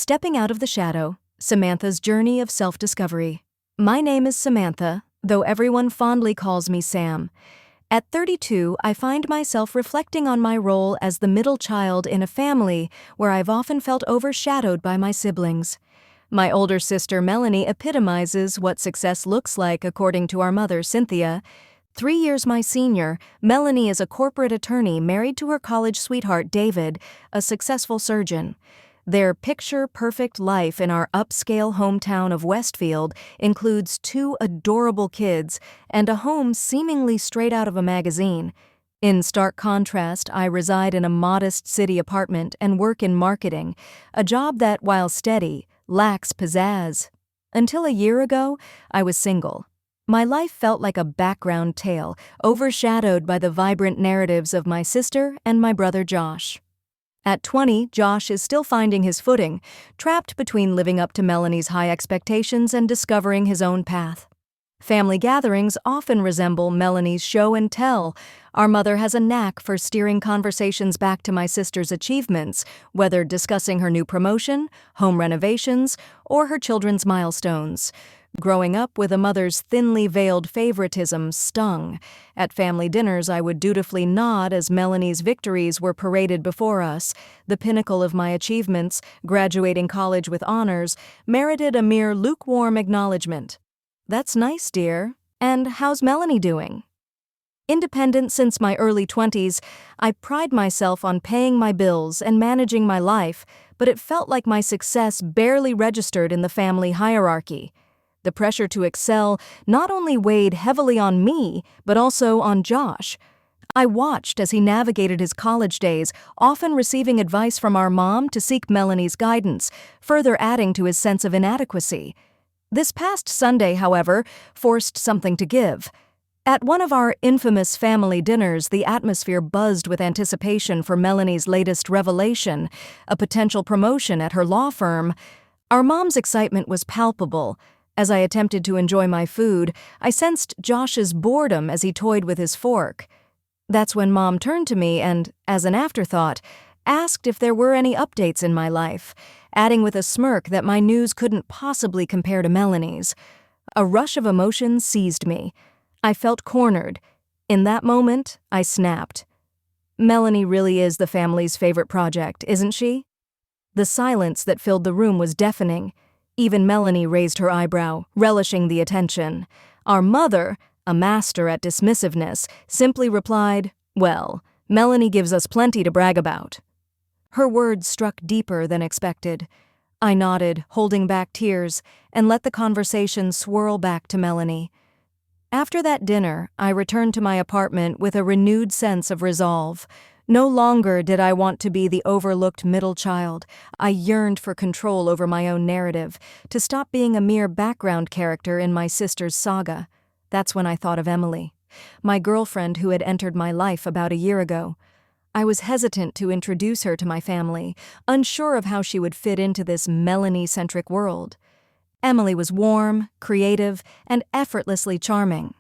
Stepping Out of the Shadow, Samantha's Journey of Self-Discovery. My name is Samantha, though everyone fondly calls me Sam. At 32, I find myself reflecting on my role as the middle child in a family where I've often felt overshadowed by my siblings. My older sister Melanie epitomizes what success looks like according to our mother Cynthia. 3 years my senior, Melanie is a corporate attorney married to her college sweetheart David, a successful surgeon. Their picture-perfect life in our upscale hometown of Westfield includes 2 adorable kids and a home seemingly straight out of a magazine. In stark contrast, I reside in a modest city apartment and work in marketing, a job that, while steady, lacks pizzazz. Until a year ago, I was single. My life felt like a background tale, overshadowed by the vibrant narratives of my sister and my brother Josh. At 20, Josh is still finding his footing, trapped between living up to Melanie's high expectations and discovering his own path. Family gatherings often resemble Melanie's show and tell. Our mother has a knack for steering conversations back to my sister's achievements, whether discussing her new promotion, home renovations, or her children's milestones. Growing up with a mother's thinly veiled favoritism stung. At family dinners, I would dutifully nod as Melanie's victories were paraded before us. The pinnacle of my achievements, graduating college with honors, merited a mere lukewarm acknowledgement. "That's nice, dear. And how's Melanie doing?" Independent since my early 20s, I pride myself on paying my bills and managing my life, but it felt like my success barely registered in the family hierarchy. The pressure to excel not only weighed heavily on me, but also on Josh. I watched as he navigated his college days, often receiving advice from our mom to seek Melanie's guidance, further adding to his sense of inadequacy. This past Sunday, however, forced something to give. At one of our infamous family dinners, the atmosphere buzzed with anticipation for Melanie's latest revelation, a potential promotion at her law firm. Our mom's excitement was palpable. As I attempted to enjoy my food, I sensed Josh's boredom as he toyed with his fork. That's when Mom turned to me and, as an afterthought, asked if there were any updates in my life, adding with a smirk that my news couldn't possibly compare to Melanie's. A rush of emotion seized me. I felt cornered. In that moment, I snapped. "Melanie really is the family's favorite project, isn't she?" The silence that filled the room was deafening. Even Melanie raised her eyebrow, relishing the attention. Our mother, a master at dismissiveness, simply replied, "Well, Melanie gives us plenty to brag about." Her words struck deeper than expected. I nodded, holding back tears, and let the conversation swirl back to Melanie. After that dinner, I returned to my apartment with a renewed sense of resolve. No longer did I want to be the overlooked middle child. I yearned for control over my own narrative, to stop being a mere background character in my sister's saga. That's when I thought of Emily, my girlfriend who had entered my life about a year ago. I was hesitant to introduce her to my family, unsure of how she would fit into this Melanie-centric world. Emily was warm, creative, and effortlessly charming,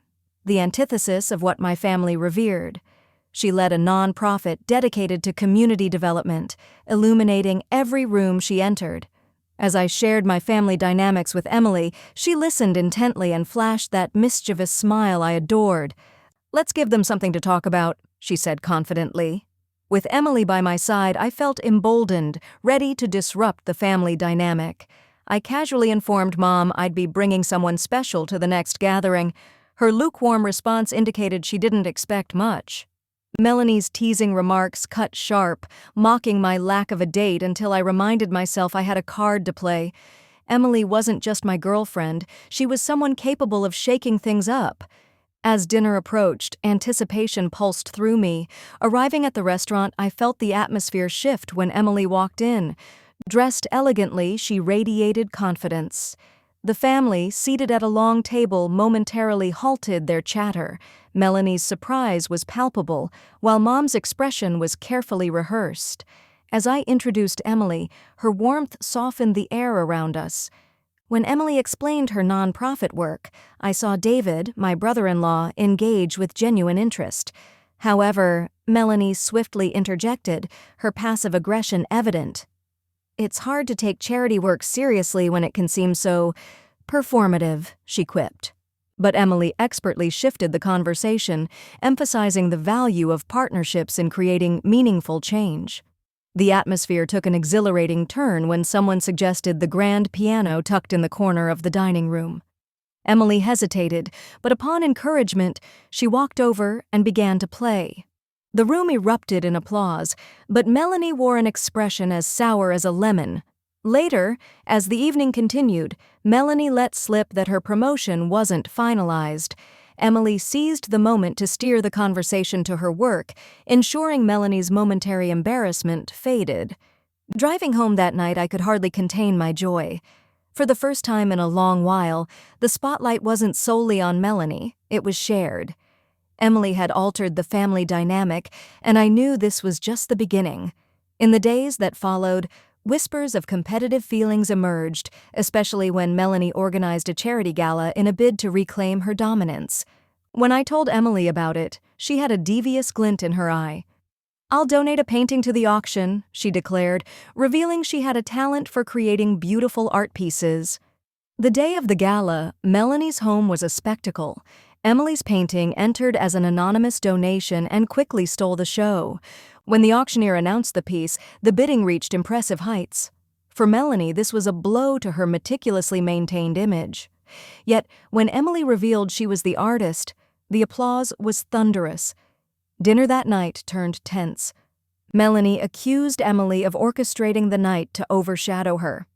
the antithesis of what my family revered. She led a non-profit dedicated to community development, illuminating every room she entered. As I shared my family dynamics with Emily, she listened intently and flashed that mischievous smile I adored. "Let's give them something to talk about," she said confidently. With Emily by my side, I felt emboldened, ready to disrupt the family dynamic. I casually informed Mom I'd be bringing someone special to the next gathering. Her lukewarm response indicated she didn't expect much. Melanie's teasing remarks cut sharp, mocking my lack of a date until I reminded myself I had a card to play. Emily wasn't just my girlfriend, she was someone capable of shaking things up. As dinner approached, anticipation pulsed through me. Arriving at the restaurant, I felt the atmosphere shift when Emily walked in. Dressed elegantly, she radiated confidence. The family, seated at a long table, momentarily halted their chatter. Melanie's surprise was palpable, while Mom's expression was carefully rehearsed. As I introduced Emily, her warmth softened the air around us. When Emily explained her nonprofit work, I saw David, my brother-in-law, engage with genuine interest. However, Melanie swiftly interjected, her passive aggression evident. It's hard to take charity work seriously when it can seem so performative, she quipped. But Emily expertly shifted the conversation, emphasizing the value of partnerships in creating meaningful change. The atmosphere took an exhilarating turn when someone suggested the grand piano tucked in the corner of the dining room. Emily hesitated, but upon encouragement, she walked over and began to play. The room erupted in applause, but Melanie wore an expression as sour as a lemon. Later, as the evening continued, Melanie let slip that her promotion wasn't finalized. Emily seized the moment to steer the conversation to her work, ensuring Melanie's momentary embarrassment faded. Driving home that night, I could hardly contain my joy. For the first time in a long while, the spotlight wasn't solely on Melanie, it was shared. Emily had altered the family dynamic, and I knew this was just the beginning. In the days that followed, whispers of competitive feelings emerged, especially when Melanie organized a charity gala in a bid to reclaim her dominance. When I told Emily about it, she had a devious glint in her eye. "I'll donate a painting to the auction," she declared, revealing she had a talent for creating beautiful art pieces. The day of the gala, Melanie's home was a spectacle. Emily's painting entered as an anonymous donation and quickly stole the show. When the auctioneer announced the piece, the bidding reached impressive heights. For Melanie, this was a blow to her meticulously maintained image. Yet, when Emily revealed she was the artist, the applause was thunderous. Dinner that night turned tense. Melanie accused Emily of orchestrating the night to overshadow her.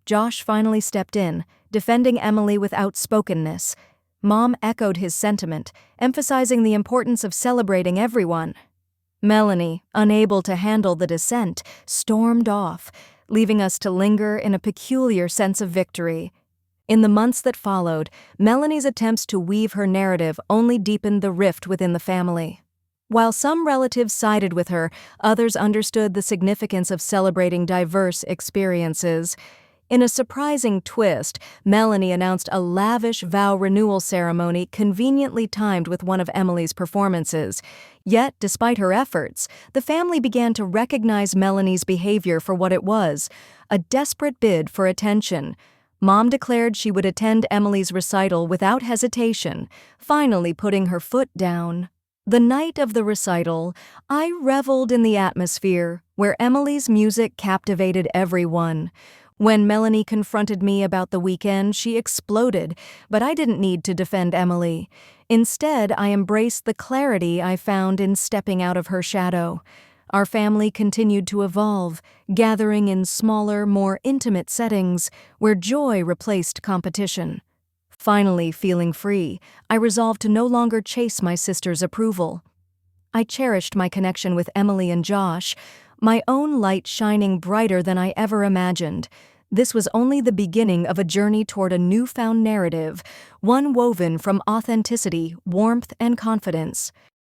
Josh finally stepped in, defending Emily with outspokenness. Mom echoed his sentiment, emphasizing the importance of celebrating everyone. Melanie, unable to handle the dissent, stormed off, leaving us to linger in a peculiar sense of victory. In the months that followed, Melanie's attempts to weave her narrative only deepened the rift within the family. While some relatives sided with her, others understood the significance of celebrating diverse experiences. In a surprising twist, Melanie announced a lavish vow renewal ceremony conveniently timed with one of Emily's performances. Yet, despite her efforts, the family began to recognize Melanie's behavior for what it was, a desperate bid for attention. Mom declared she would attend Emily's recital without hesitation, finally putting her foot down. The night of the recital, I reveled in the atmosphere, where Emily's music captivated everyone. When Melanie confronted me about the weekend, she exploded, but I didn't need to defend Emily. Instead, I embraced the clarity I found in stepping out of her shadow. Our family continued to evolve, gathering in smaller, more intimate settings where joy replaced competition. Finally feeling free, I resolved to no longer chase my sister's approval. I cherished my connection with Emily and Josh, my own light shining brighter than I ever imagined. This was only the beginning of a journey toward a newfound narrative, one woven from authenticity, warmth, and confidence.